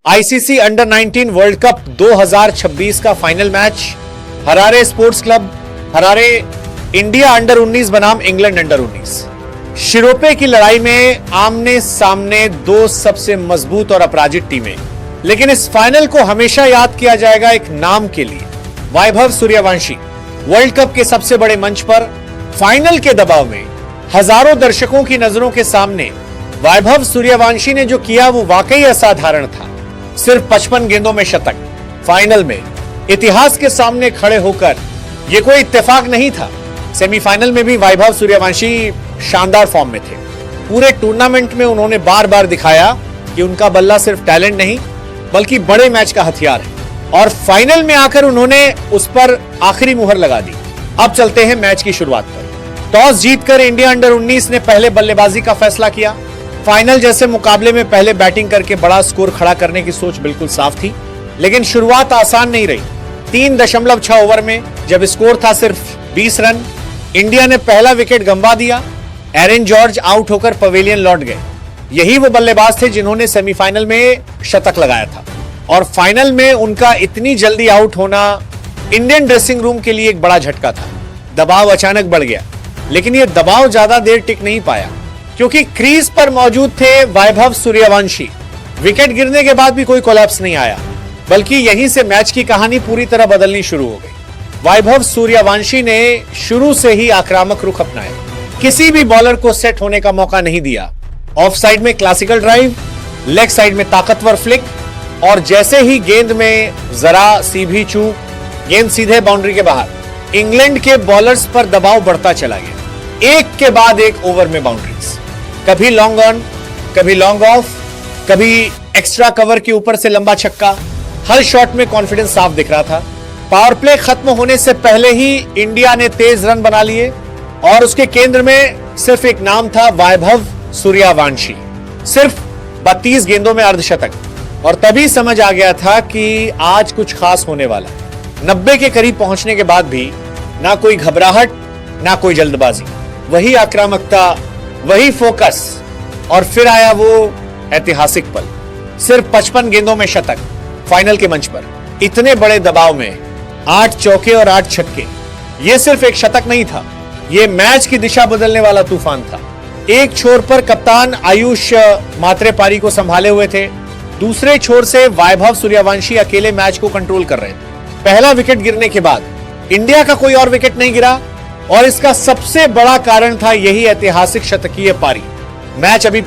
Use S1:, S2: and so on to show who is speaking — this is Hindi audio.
S1: आईसीसी अंडर 19 वर्ल्ड कप 2026 का final match Harare sports club Harare India under 19 बनाम इंग्लैंड अंडर 19। शिरोपे की लड़ाई में आमने सामने दो सबसे मजबूत और अपराजित टीमें, लेकिन इस फाइनल को हमेशा याद किया जाएगा एक नाम के लिए, वैभव सूर्यवंशी। वर्ल्ड कप के सबसे बड़े मंच पर फाइनल के दबाव में हजारों दर्शकों की नजरों के सामने वैभव सूर्यवंशी ने जो किया वो वाकई असाधारण था। सिर्फ 55 गेंदों में शतक, फाइनल में इतिहास के सामने खड़े होकर, यह कोई इत्तेफाक नहीं था। सेमीफाइनल में भी वैभव सूर्यवंशी शानदार फॉर्म में थे। पूरे टूर्नामेंट में उन्होंने बार बार दिखाया कि उनका बल्ला सिर्फ टैलेंट नहीं बल्कि बड़े मैच का हथियार है, और फाइनल में आकर उन्होंने उस पर आखिरी मुहर लगा दी। अब चलते हैं मैच की शुरुआत पर। टॉस जीतकर इंडिया अंडर 19 ने पहले बल्लेबाजी का फैसला किया। फाइनल जैसे मुकाबले में पहले बैटिंग करके बड़ा स्कोर खड़ा करने की सोच बिल्कुल साफ थी, लेकिन शुरुआत आसान नहीं रही। 3.6 ओवर में जब स्कोर था सिर्फ 20 रन, इंडिया ने पहला विकेट गंवा दिया। एरन जॉर्ज आउट होकर पवेलियन लौट गए। यही वो बल्लेबाज थे जिन्होंने सेमीफाइनल में शतक लगाया था, और फाइनल में उनका इतनी जल्दी आउट होना इंडियन ड्रेसिंग रूम के लिए एक बड़ा झटका था। दबाव अचानक बढ़ गया, लेकिन यह दबाव ज्यादा देर टिक नहीं पाया, क्योंकि क्रीज पर मौजूद थे वैभव सूर्यवंशी। विकेट गिरने के बाद भी कोई कोलैप्स नहीं आया, बल्कि यहीं से मैच की कहानी पूरी तरह बदलनी शुरू हो गई। वैभव सूर्यवंशी ने शुरू से ही आक्रामक रुख अपनाया, किसी भी बॉलर को सेट होने का मौका नहीं दिया। ऑफ साइड में क्लासिकल ड्राइव, लेग साइड में ताकतवर फ्लिक, और जैसे ही गेंद में जरा सी भी चूक, गेंद सीधे बाउंड्री के बाहर। इंग्लैंड के बॉलर्स पर दबाव बढ़ता चला गया, एक के बाद एक ओवर में बाउंड्रीज, कभी लॉन्ग ऑन, कभी लॉन्ग ऑफ, कभी एक्स्ट्रा कवर के ऊपर से लंबा छक्का। हर शॉट में कॉन्फिडेंस साफ दिख रहा था। पावर प्ले खत्म होने से पहले ही इंडिया ने तेज रन बना लिए, और उसके केंद्र में सिर्फ एक नाम था, वैभव सूर्यवंशी। सिर्फ 32 गेंदों में अर्धशतक, और तभी समझ आ गया था कि आज कुछ खास होने वाला है। 90 के करीब पहुंचने के बाद भी ना कोई घबराहट, ना कोई जल्दबाजी, वही आक्रामकता, वही फोकस, और फिर आया वो ऐतिहासिक पल। सिर्फ 55 गेंदों में शतक फाइनल के मंच पर, इतने बड़े दबाव में 8 चौके और 8 छक्के। यह सिर्फ एक शतक नहीं था, यह मैच की दिशा बदलने वाला तूफान था। एक छोर पर कप्तान आयुष मात्रेपारी को संभाले हुए थे, दूसरे छोर से वैभव सूर्यवंशी अकेले मैच को कंट्रोल कर रहे थे। पहला विकेट गिरने के बाद इंडिया का कोई और विकेट नहीं गिरा, और इसका सबसे बड़ा कारण था यही ऐतिहासिक शतकीय पारी। मैच अभी